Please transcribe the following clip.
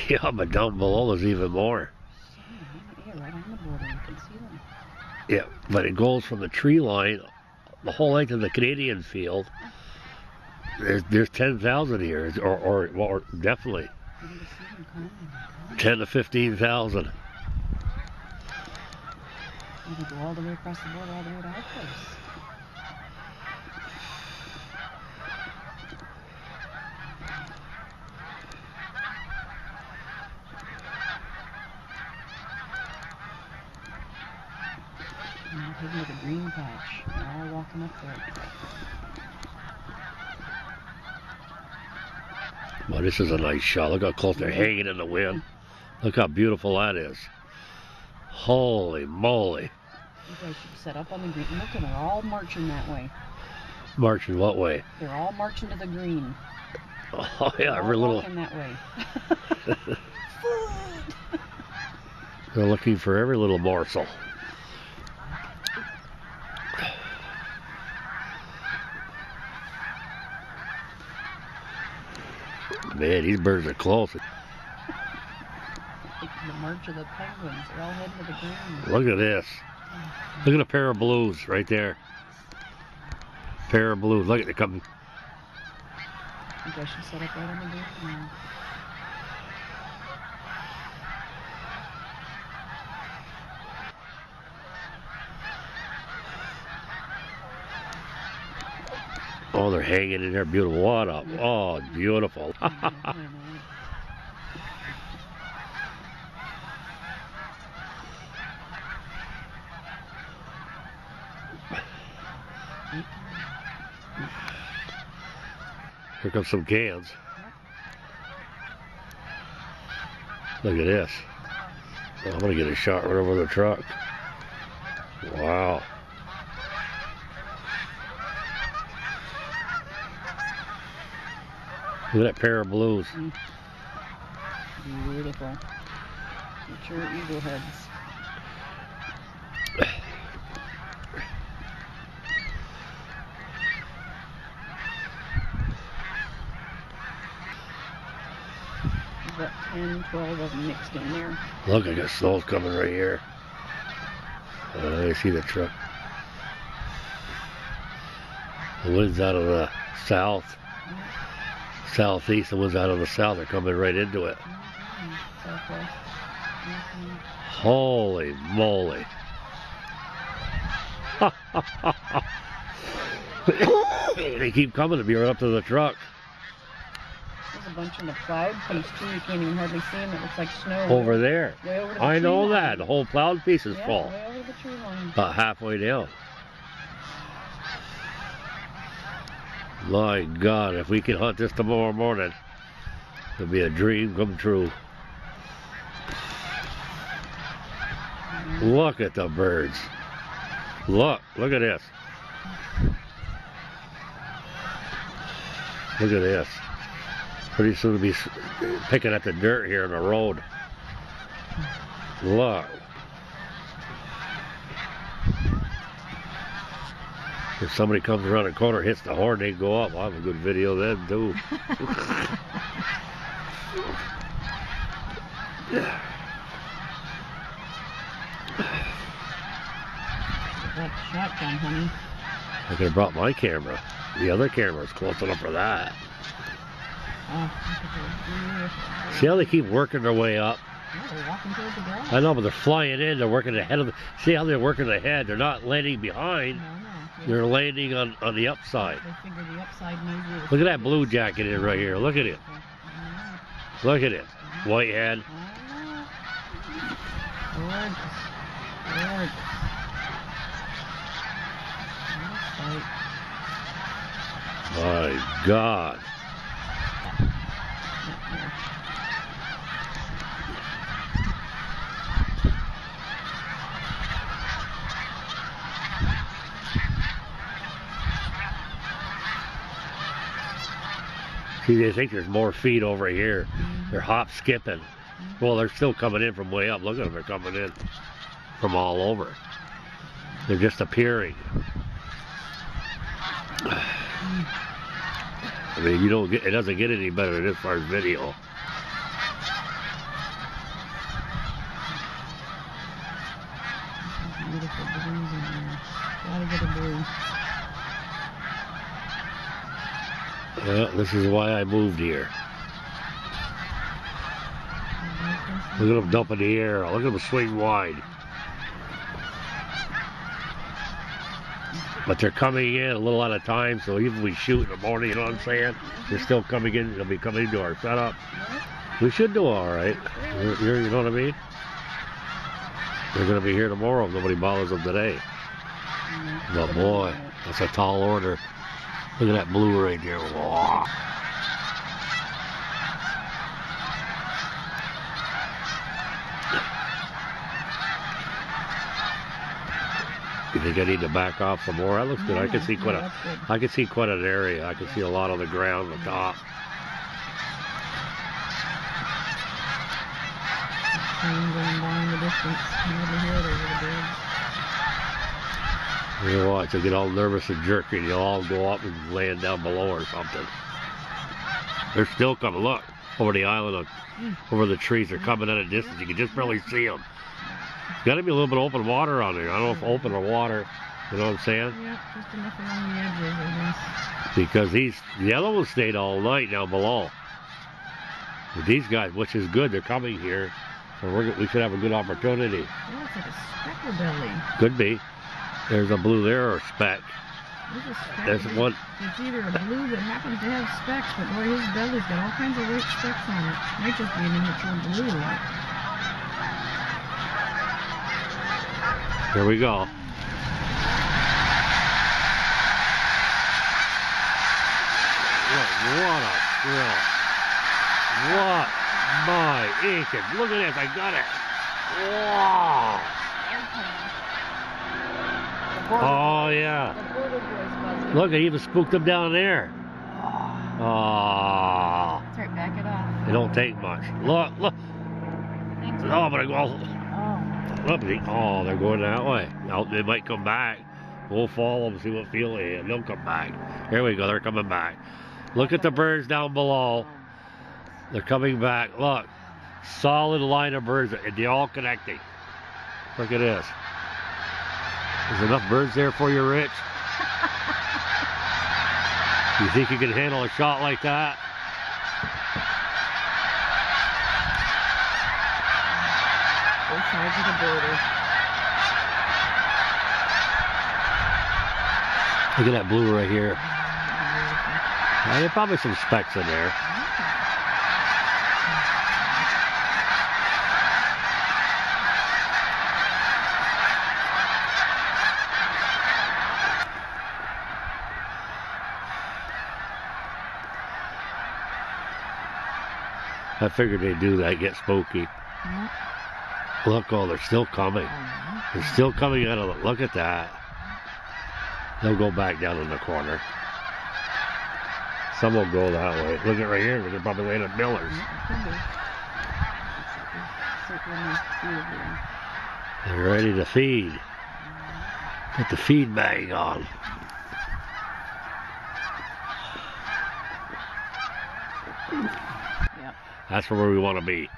Yeah, but down below there's even more. Yeah, right on the border, you can see them. Yeah, but it goes from the tree line, the whole length of the Canadian field. There's 10,000 here, or definitely 10 to 15,000. You can go all the way across the border, all the way to our place. And we're heading to the green patch. We're all walking up there. Well, this is a nice shot. Look how close they're hanging in the wind. Look how beautiful that is. Holy moly. You guys should set up on the green. Look at them, they're all marching that way. Marching what way? They're all marching to the green. Oh yeah, they're every little. Walking that way. They're looking for every little morsel. Man, these birds are close. The march of the penguins. They're all heading to the green. Look at this. Look at a pair of blues right there. Pair of blues. Look at it coming. You guys should set up right on the green. Oh, they're hanging in there. Beautiful. What up? Oh, beautiful. Here comes some cans. Look at this. I'm going to get a shot right over the truck. Wow. Look at that pair of blues. Beautiful. Mature eagle heads. About 10, 12 of them mixed in there. Look, I got snow coming right here. I see the truck. The wind's out of the south. Southeast, the ones out of the south are coming right into it. Southwest. Holy moly. They keep coming to me right up to the truck. There's a bunch in the cloud piece too. You can't even hardly see them. It looks like snow. Over there. Way over the I know tree that. line. The whole cloud piece is full. Way over the tree line. About halfway down. My God, if we can hunt this tomorrow morning, it'll be a dream come true. Look at the birds. Look at this. Look at this. Pretty soon we'll be picking at the dirt here in the road. Look. If somebody comes around the corner, hits the horn, they go up. I'll have a good video then too. That shotgun, honey. I could have brought my camera. The other camera's close enough for that. Oh, See how they keep working their way up? they're walking towards the ground. I know, but they're flying in. They're working ahead of the. See how they're working ahead? They're not landing behind. No. They're landing on the upside. They figure the upside knows where the Look at that blue jacket in right here. Look at it. Look at it. White head. Gorgeous. Gorgeous. My God. See, they think there's more feet over here. They're hop skipping. Well, they're still coming in from way up. Look at them, they're coming in from all over. They're just appearing. I mean, you don't get, it doesn't get any better than this far as video. blue. This is why I moved here. Look at them dumping the air. Look at them swing wide. But they're coming in a little at a time, so even if we shoot in the morning, you know what I'm saying? They're still coming in. They'll be coming into our setup. We should do all right. You know what I mean? They're going to be here tomorrow if nobody bothers them today. But boy, that's a tall order. Look at that blue right there. Whoa. You think I need to back off some more? That looks good. I can see quite an area. I can see a lot on the ground, on the top. Train going by in the distance. Over here, over the bridge. You watch, they'll get all nervous and jerky, and they'll all go up and land down below or something. They're still coming. Look, over the island, over the trees. They're coming at a distance. You can just barely see them. There's got to be a little bit of open water on there. I don't know if open or water. You know what I'm saying? Yeah, just enough along the edges, I guess. Because the other ones stayed all night down below. But these guys, which is good, they're coming here. So we should have a good opportunity. Oh, it's like a speckle belly. Could be. There's a blue there or a speck. There's a speck. There's one. It's either a blue that happens to have specks, but boy, his belly's got all kinds of white specks on it. Might just be an immature blue. Here we go. What a thrill. What my Aiken. Look at this, I got it. Wow. Oh yeah. The border boys buzzing. Look, I even spooked them down there. Oh. That's right, back it off. It don't take much. Look. Thanks, Oh, but I go. Oh. Oh, they're going that way. Now, they might come back. We'll follow them, see what field they have. They'll come back. Here we go, they're coming back. Look at the birds down below. They're coming back. Look, solid line of birds. They're all connecting. Look at this. There's enough birds there for you, Rich? You think you can handle a shot like that? Both sides of the border. Look at that blue right here. There's probably some specks in there. I figured they'd do that, get spooky. Look, oh, they're still coming. They're still coming out of it. Look at that. They'll go back down in the corner. Some will go that way. Look at right here. They're probably laying at Miller's. They're ready to feed. Put the feed bag on. Yep. That's where we want to be.